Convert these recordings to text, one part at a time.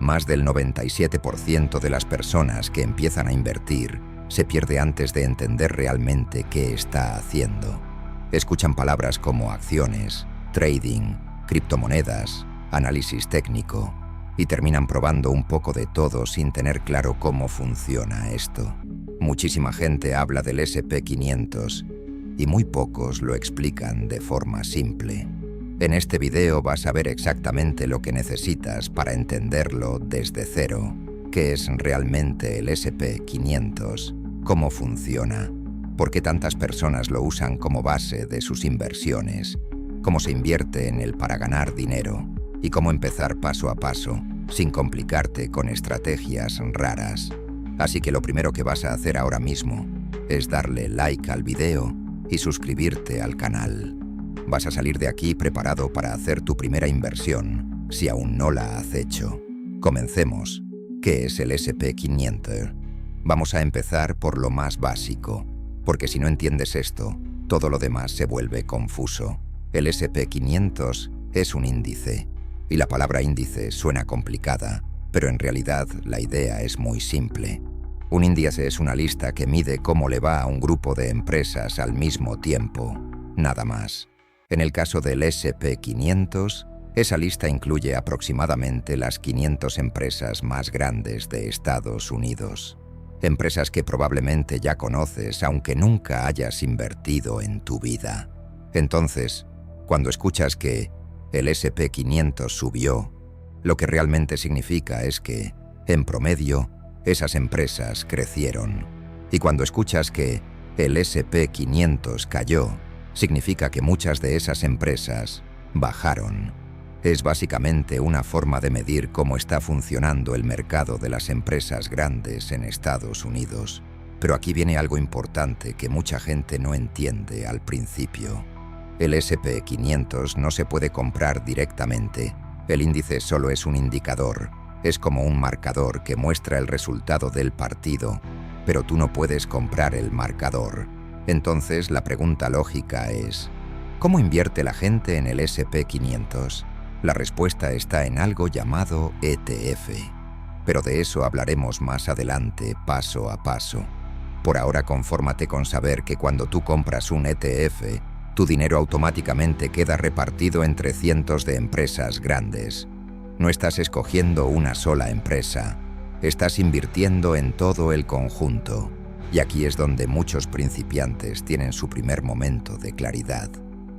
Más del 97% de las personas que empiezan a invertir se pierde antes de entender realmente qué está haciendo. Escuchan palabras como acciones, trading, criptomonedas, análisis técnico y terminan probando un poco de todo sin tener claro cómo funciona esto. Muchísima gente habla del S&P 500 y muy pocos lo explican de forma simple. En este video vas a ver exactamente lo que necesitas para entenderlo desde cero, qué es realmente el S&P 500, cómo funciona, por qué tantas personas lo usan como base de sus inversiones, cómo se invierte en él para ganar dinero y cómo empezar paso a paso, sin complicarte con estrategias raras. Así que lo primero que vas a hacer ahora mismo es darle like al video y suscribirte al canal. Vas a salir de aquí preparado para hacer tu primera inversión, si aún no la has hecho. Comencemos. ¿Qué es el S&P 500? Vamos a empezar por lo más básico, porque si no entiendes esto, todo lo demás se vuelve confuso. El S&P 500 es un índice, y la palabra índice suena complicada, pero en realidad la idea es muy simple. Un índice es una lista que mide cómo le va a un grupo de empresas al mismo tiempo, nada más. En el caso del S&P 500, esa lista incluye aproximadamente las 500 empresas más grandes de Estados Unidos. Empresas que probablemente ya conoces aunque nunca hayas invertido en tu vida. Entonces, cuando escuchas que el S&P 500 subió, lo que realmente significa es que, en promedio, esas empresas crecieron. Y cuando escuchas que el S&P 500 cayó, significa que muchas de esas empresas bajaron. Es básicamente una forma de medir cómo está funcionando el mercado de las empresas grandes en Estados Unidos. Pero aquí viene algo importante que mucha gente no entiende al principio. El S&P 500 no se puede comprar directamente. El índice solo es un indicador. Es como un marcador que muestra el resultado del partido, pero tú no puedes comprar el marcador. Entonces la pregunta lógica es, ¿cómo invierte la gente en el S&P 500? La respuesta está en algo llamado ETF, pero de eso hablaremos más adelante, paso a paso. Por ahora confórmate con saber que cuando tú compras un ETF, tu dinero automáticamente queda repartido entre cientos de empresas grandes. No estás escogiendo una sola empresa, estás invirtiendo en todo el conjunto. Y aquí es donde muchos principiantes tienen su primer momento de claridad,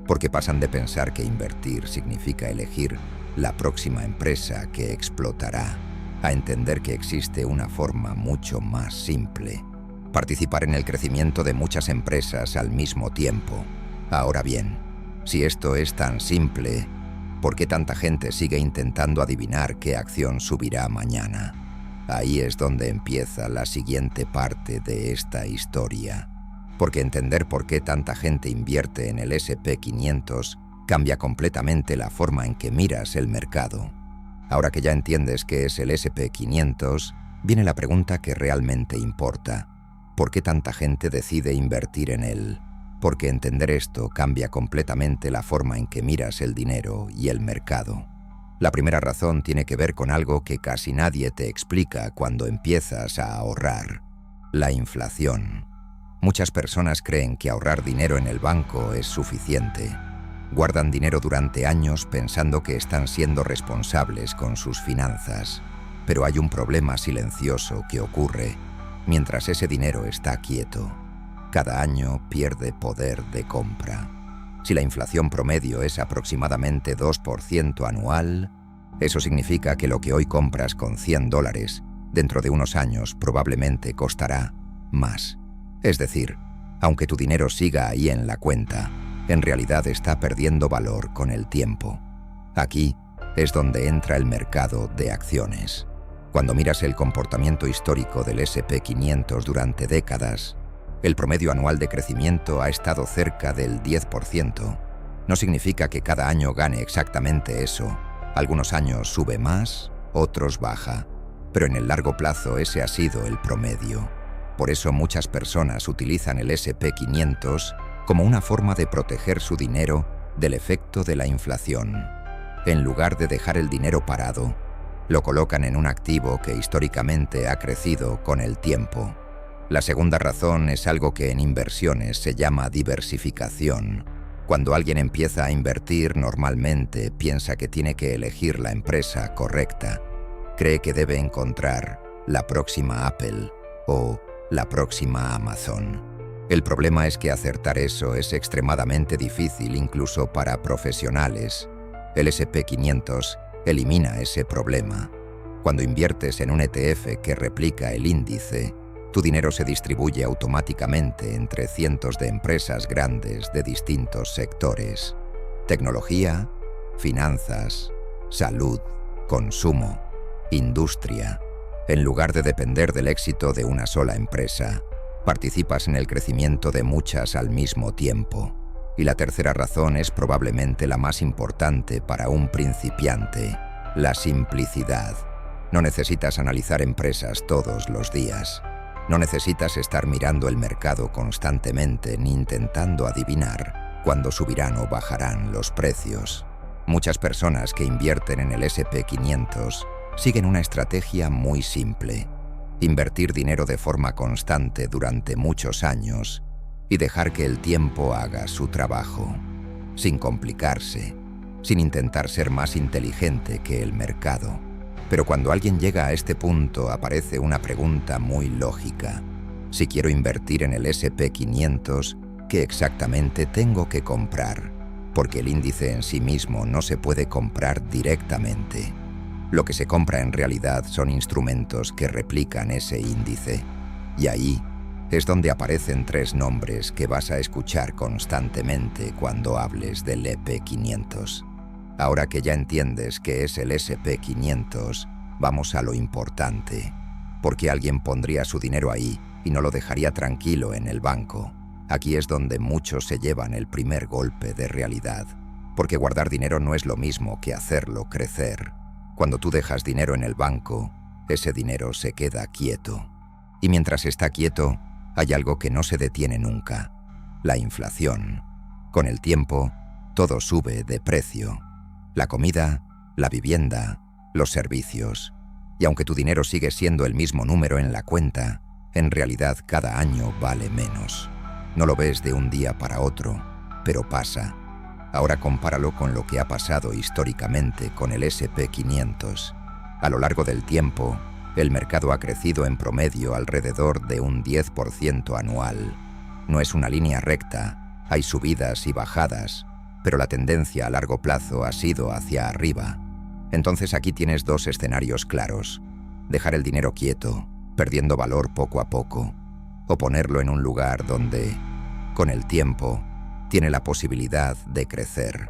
porque pasan de pensar que invertir significa elegir la próxima empresa que explotará, a entender que existe una forma mucho más simple: participar en el crecimiento de muchas empresas al mismo tiempo. Ahora bien, si esto es tan simple, ¿por qué tanta gente sigue intentando adivinar qué acción subirá mañana? Ahí es donde empieza la siguiente parte de esta historia. Porque entender por qué tanta gente invierte en el S&P 500 cambia completamente la forma en que miras el mercado. Ahora que ya entiendes qué es el S&P 500, viene la pregunta que realmente importa. ¿Por qué tanta gente decide invertir en él? Porque entender esto cambia completamente la forma en que miras el dinero y el mercado. La primera razón tiene que ver con algo que casi nadie te explica cuando empiezas a ahorrar: la inflación. Muchas personas creen que ahorrar dinero en el banco es suficiente. Guardan dinero durante años pensando que están siendo responsables con sus finanzas. Pero hay un problema silencioso que ocurre mientras ese dinero está quieto. Cada año pierde poder de compra. Si la inflación promedio es aproximadamente 2% anual, eso significa que lo que hoy compras con $100, dentro de unos años probablemente costará más. Es decir, aunque tu dinero siga ahí en la cuenta, en realidad está perdiendo valor con el tiempo. Aquí es donde entra el mercado de acciones. Cuando miras el comportamiento histórico del S&P 500 durante décadas, el promedio anual de crecimiento ha estado cerca del 10%. No significa que cada año gane exactamente eso. Algunos años sube más, otros baja. Pero en el largo plazo ese ha sido el promedio. Por eso muchas personas utilizan el S&P 500 como una forma de proteger su dinero del efecto de la inflación. En lugar de dejar el dinero parado, Lo colocan en un activo que históricamente ha crecido con el tiempo. La segunda razón es algo que en inversiones se llama diversificación. Cuando alguien empieza a invertir, normalmente piensa que tiene que elegir la empresa correcta. Cree que debe encontrar la próxima Apple o la próxima Amazon. El problema es que acertar eso es extremadamente difícil incluso para profesionales. El S&P 500 elimina ese problema. Cuando inviertes en un ETF que replica el índice, tu dinero se distribuye automáticamente entre cientos de empresas grandes de distintos sectores: tecnología, finanzas, salud, consumo, industria. En lugar de depender del éxito de una sola empresa, participas en el crecimiento de muchas al mismo tiempo. Y la tercera razón es probablemente la más importante para un principiante: la simplicidad. No necesitas analizar empresas todos los días. No necesitas estar mirando el mercado constantemente ni intentando adivinar cuándo subirán o bajarán los precios. Muchas personas que invierten en el S&P 500 siguen una estrategia muy simple: invertir dinero de forma constante durante muchos años y dejar que el tiempo haga su trabajo, sin complicarse, sin intentar ser más inteligente que el mercado. Pero cuando alguien llega a este punto, aparece una pregunta muy lógica. Si quiero invertir en el S&P 500, ¿qué exactamente tengo que comprar? Porque el índice en sí mismo no se puede comprar directamente. Lo que se compra en realidad son instrumentos que replican ese índice. Y ahí es donde aparecen tres nombres que vas a escuchar constantemente cuando hables del S&P 500. Ahora que ya entiendes qué es el S&P 500, vamos a lo importante. ¿Por qué alguien pondría su dinero ahí y no lo dejaría tranquilo en el banco? Aquí es donde muchos se llevan el primer golpe de realidad. Porque guardar dinero no es lo mismo que hacerlo crecer. Cuando tú dejas dinero en el banco, ese dinero se queda quieto. Y mientras está quieto, hay algo que no se detiene nunca: la inflación. Con el tiempo, todo sube de precio. La comida, la vivienda, los servicios. Y aunque tu dinero sigue siendo el mismo número en la cuenta, en realidad cada año vale menos. No lo ves de un día para otro, pero pasa. Ahora compáralo con lo que ha pasado históricamente con el S&P 500. A lo largo del tiempo, el mercado ha crecido en promedio alrededor de un 10% anual. No es una línea recta, hay subidas y bajadas, pero la tendencia a largo plazo ha sido hacia arriba. Entonces aquí tienes dos escenarios claros: dejar el dinero quieto, perdiendo valor poco a poco, o ponerlo en un lugar donde, con el tiempo, tiene la posibilidad de crecer.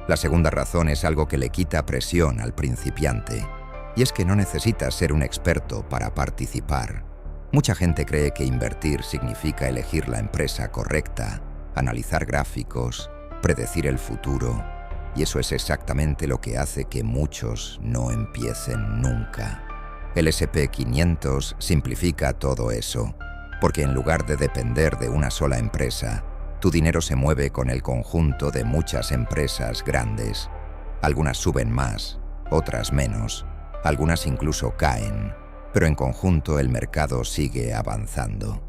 La segunda razón es algo que le quita presión al principiante, y es que no necesitas ser un experto para participar. Mucha gente cree que invertir significa elegir la empresa correcta, analizar gráficos, predecir el futuro, y eso es exactamente lo que hace que muchos no empiecen nunca. El S&P 500 simplifica todo eso, porque en lugar de depender de una sola empresa, tu dinero se mueve con el conjunto de muchas empresas grandes. Algunas suben más, otras menos, algunas incluso caen, pero en conjunto el mercado sigue avanzando.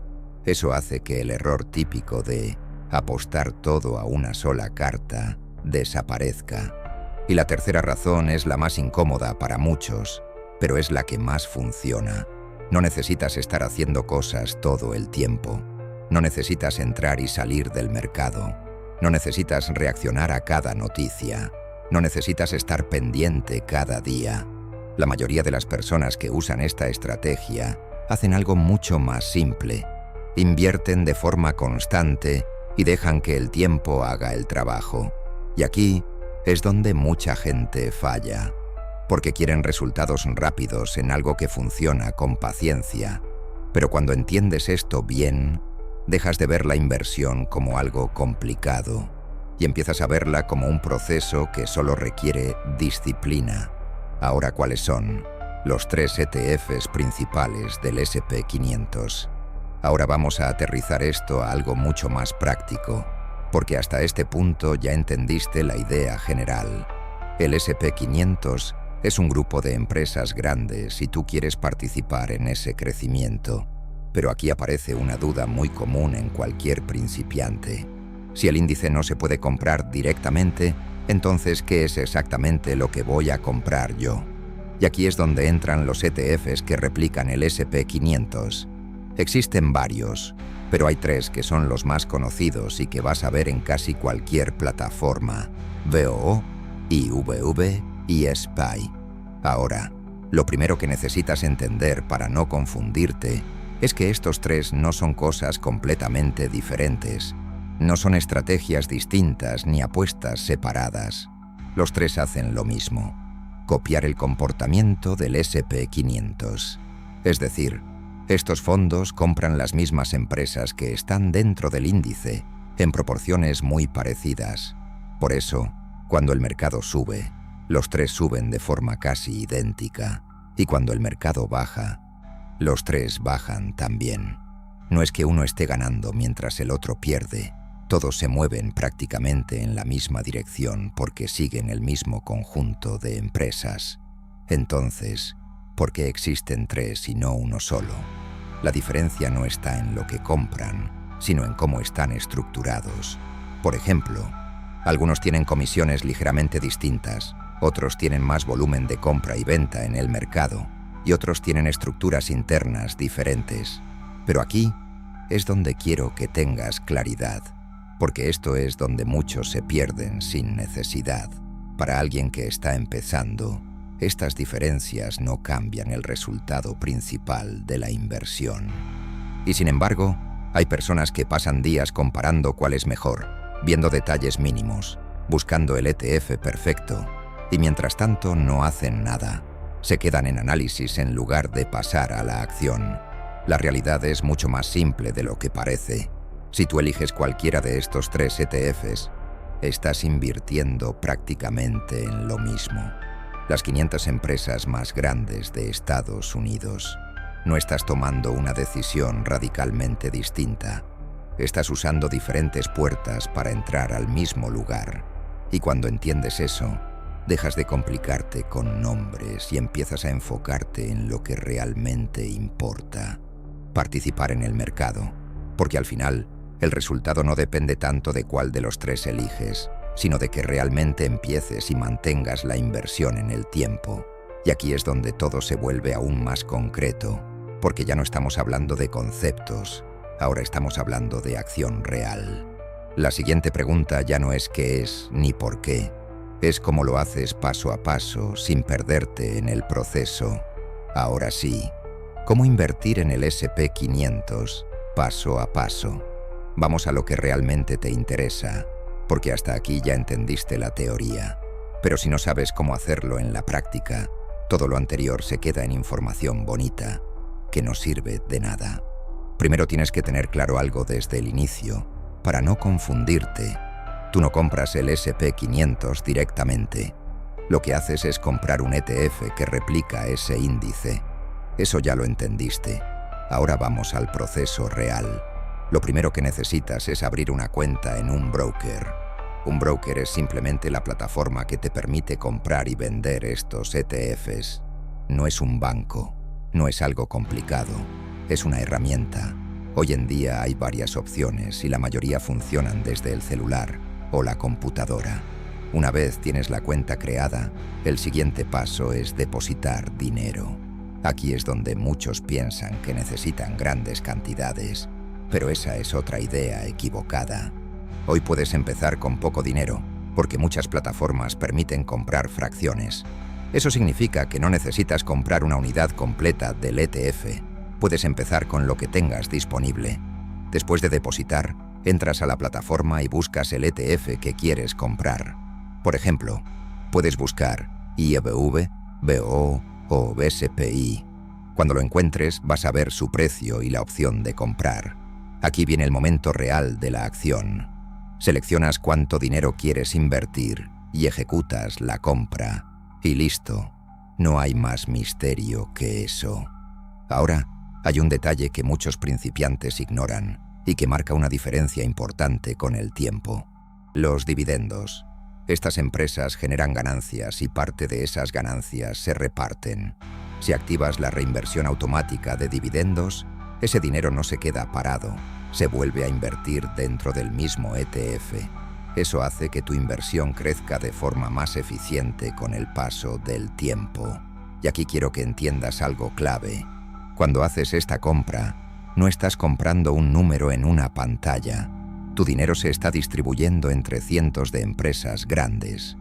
Eso hace que el error típico de apostar todo a una sola carta desaparezca. Y la tercera razón es la más incómoda para muchos, pero es la que más funciona. No necesitas estar haciendo cosas todo el tiempo. No necesitas entrar y salir del mercado. No necesitas reaccionar a cada noticia. No necesitas estar pendiente cada día. La mayoría de las personas que usan esta estrategia hacen algo mucho más simple. Invierten de forma constante y dejan que el tiempo haga el trabajo. Y aquí es donde mucha gente falla, porque quieren resultados rápidos en algo que funciona con paciencia. Pero cuando entiendes esto bien, dejas de ver la inversión como algo complicado y empiezas a verla como un proceso que solo requiere disciplina. Ahora, ¿cuáles son los 3 ETFs principales del S&P 500? Ahora vamos a aterrizar esto a algo mucho más práctico, porque hasta este punto ya entendiste la idea general. El S&P 500 Es un grupo de empresas grandes y tú quieres participar en ese crecimiento. Pero aquí aparece una duda muy común en cualquier principiante. Si el índice no se puede comprar directamente, entonces, ¿qué es exactamente lo que voy a comprar yo? Y aquí es donde entran los ETFs que replican el SP500. Existen varios, pero hay 3 que son los más conocidos y que vas a ver en casi cualquier plataforma: VOO, IVV y SPY. Ahora, lo primero que necesitas entender para no confundirte es que estos 3 no son cosas completamente diferentes. No son estrategias distintas ni apuestas separadas. Los 3 hacen lo mismo: copiar el comportamiento del SP500. Es decir, estos fondos compran las mismas empresas que están dentro del índice en proporciones muy parecidas. Por eso, cuando el mercado sube, los 3 suben de forma casi idéntica, y cuando el mercado baja, los 3 bajan también. No es que uno esté ganando mientras el otro pierde. Todos se mueven prácticamente en la misma dirección porque siguen el mismo conjunto de empresas. Entonces, ¿por qué existen 3 y no uno solo? La diferencia no está en lo que compran, sino en cómo están estructurados. Por ejemplo, algunos tienen comisiones ligeramente distintas, otros tienen más volumen de compra y venta en el mercado, y otros tienen estructuras internas diferentes. Pero aquí es donde quiero que tengas claridad, porque esto es donde muchos se pierden sin necesidad. Para alguien que está empezando, estas diferencias no cambian el resultado principal de la inversión. Y sin embargo, hay personas que pasan días comparando cuál es mejor, viendo detalles mínimos, buscando el ETF perfecto, y mientras tanto no hacen nada. Se quedan en análisis en lugar de pasar a la acción. La realidad es mucho más simple de lo que parece. Si tú eliges cualquiera de estos 3 ETFs, estás invirtiendo prácticamente en lo mismo. Las 500 empresas más grandes de Estados Unidos. No estás tomando una decisión radicalmente distinta. Estás usando diferentes puertas para entrar al mismo lugar. Y cuando entiendes eso, dejas de complicarte con nombres y empiezas a enfocarte en lo que realmente importa: participar en el mercado. Porque al final, el resultado no depende tanto de cuál de los 3 eliges, sino de que realmente empieces y mantengas la inversión en el tiempo. Y aquí es donde todo se vuelve aún más concreto, porque ya no estamos hablando de conceptos, ahora estamos hablando de acción real. La siguiente pregunta ya no es qué es ni por qué, es cómo lo haces paso a paso sin perderte en el proceso. Ahora sí, ¿cómo invertir en el SP500 paso a paso? Vamos a lo que realmente te interesa, porque hasta aquí ya entendiste la teoría. Pero si no sabes cómo hacerlo en la práctica, todo lo anterior se queda en información bonita, que no sirve de nada. Primero tienes que tener claro algo desde el inicio, para no confundirte. Tú no compras el SP500 directamente. Lo que haces es comprar un ETF que replica ese índice. Eso ya lo entendiste. Ahora vamos al proceso real. Lo primero que necesitas es abrir una cuenta en un broker. Un broker es simplemente la plataforma que te permite comprar y vender estos ETFs. No es un banco, no es algo complicado, es una herramienta. Hoy en día hay varias opciones y la mayoría funcionan desde el celular o la computadora. Una vez tienes la cuenta creada, el siguiente paso es depositar dinero. Aquí es donde muchos piensan que necesitan grandes cantidades, pero esa es otra idea equivocada. Hoy puedes empezar con poco dinero, porque muchas plataformas permiten comprar fracciones. Eso significa que no necesitas comprar una unidad completa del ETF. Puedes empezar con lo que tengas disponible. Después de depositar, entras a la plataforma y buscas el ETF que quieres comprar. Por ejemplo, puedes buscar IVV, VOO o SPY. Cuando lo encuentres, vas a ver su precio y la opción de comprar. Aquí viene el momento real de la acción. Seleccionas cuánto dinero quieres invertir y ejecutas la compra. Y listo. No hay más misterio que eso. Ahora, hay un detalle que muchos principiantes ignoran y que marca una diferencia importante con el tiempo: los dividendos. Estas empresas generan ganancias y parte de esas ganancias se reparten. Si activas la reinversión automática de dividendos, ese dinero no se queda parado, se vuelve a invertir dentro del mismo ETF. Eso hace que tu inversión crezca de forma más eficiente con el paso del tiempo. Y aquí quiero que entiendas algo clave. Cuando haces esta compra, no estás comprando un número en una pantalla. Tu dinero se está distribuyendo entre cientos de empresas grandes.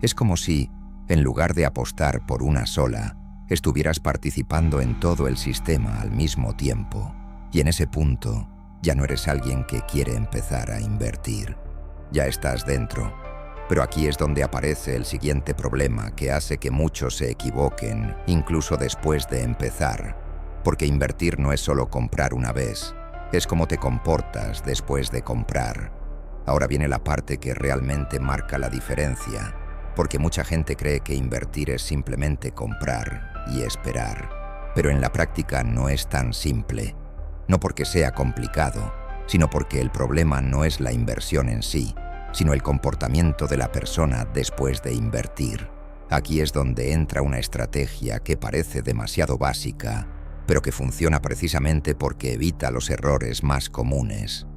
Es como si, en lugar de apostar por una sola, estuvieras participando en todo el sistema al mismo tiempo. Y en ese punto, ya no eres alguien que quiere empezar a invertir. Ya estás dentro. Pero aquí es donde aparece el siguiente problema que hace que muchos se equivoquen, incluso después de empezar. Porque invertir no es solo comprar una vez. Es cómo te comportas después de comprar. Ahora viene la parte que realmente marca la diferencia, porque mucha gente cree que invertir es simplemente comprar y esperar. Pero en la práctica no es tan simple. No porque sea complicado, sino porque el problema no es la inversión en sí, sino el comportamiento de la persona después de invertir. Aquí es donde entra una estrategia que parece demasiado básica, pero que funciona precisamente porque evita los errores más comunes.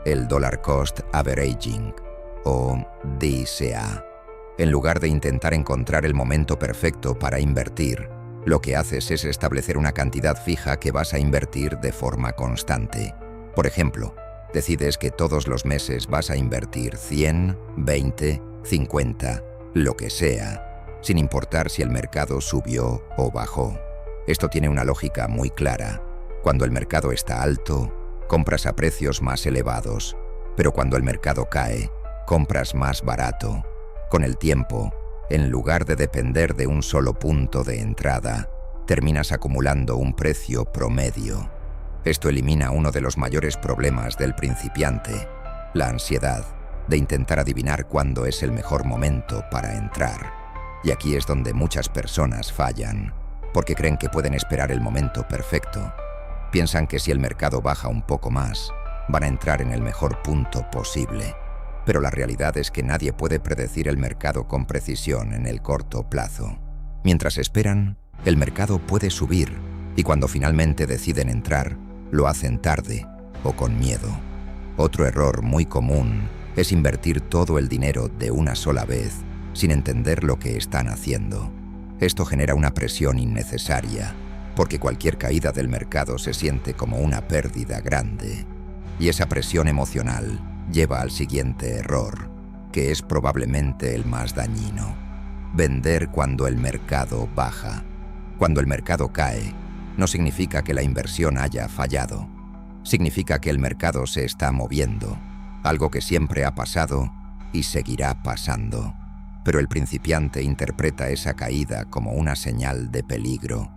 El Dollar Cost Averaging, o DCA. En lugar de intentar encontrar el momento perfecto para invertir, lo que haces es establecer una cantidad fija que vas a invertir de forma constante. Por ejemplo, decides que todos los meses vas a invertir 100, 20, 50, lo que sea, sin importar si el mercado subió o bajó. Esto tiene una lógica muy clara. Cuando el mercado está alto, compras a precios más elevados, pero cuando el mercado cae, compras más barato. Con el tiempo, en lugar de depender de un solo punto de entrada, terminas acumulando un precio promedio. Esto elimina uno de los mayores problemas del principiante, la ansiedad de intentar adivinar cuándo es el mejor momento para entrar. Y aquí es donde muchas personas fallan, porque creen que pueden esperar el momento perfecto. Piensan que si el mercado baja un poco más, van a entrar en el mejor punto posible. Pero la realidad es que nadie puede predecir el mercado con precisión en el corto plazo. Mientras esperan, el mercado puede subir, y cuando finalmente deciden entrar, lo hacen tarde o con miedo. Otro error muy común es invertir todo el dinero de una sola vez sin entender lo que están haciendo. Esto genera una presión innecesaria, porque cualquier caída del mercado se siente como una pérdida grande. Y esa presión emocional lleva al siguiente error, que es probablemente el más dañino: vender cuando el mercado baja. Cuando el mercado cae, no significa que la inversión haya fallado. Significa que el mercado se está moviendo, algo que siempre ha pasado y seguirá pasando. Pero el principiante interpreta esa caída como una señal de peligro,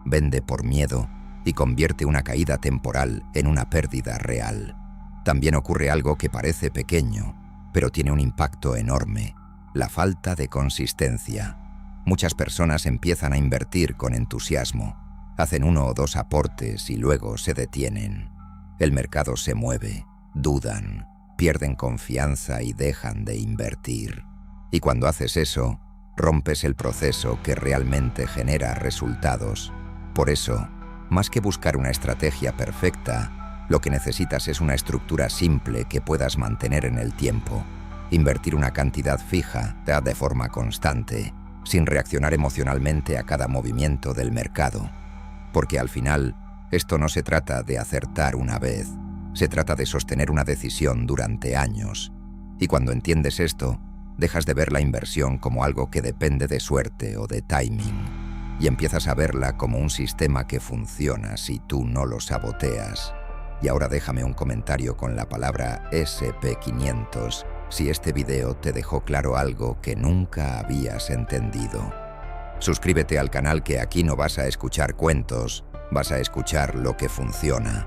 vende por miedo y convierte una caída temporal en una pérdida real. También ocurre algo que parece pequeño, pero tiene un impacto enorme: la falta de consistencia. Muchas personas empiezan a invertir con entusiasmo, hacen 1 o 2 aportes y luego se detienen. El mercado se mueve, dudan, pierden confianza y dejan de invertir. Y cuando haces eso, rompes el proceso que realmente genera resultados. Por eso, más que buscar una estrategia perfecta, lo que necesitas es una estructura simple que puedas mantener en el tiempo. Invertir una cantidad fija, de forma constante, sin reaccionar emocionalmente a cada movimiento del mercado. Porque al final, esto no se trata de acertar una vez, se trata de sostener una decisión durante años. Y cuando entiendes esto, dejas de ver la inversión como algo que depende de suerte o de timing, y empiezas a verla como un sistema que funciona si tú no lo saboteas. Y ahora déjame un comentario con la palabra SP500 si este video te dejó claro algo que nunca habías entendido. Suscríbete al canal, que aquí no vas a escuchar cuentos, vas a escuchar lo que funciona.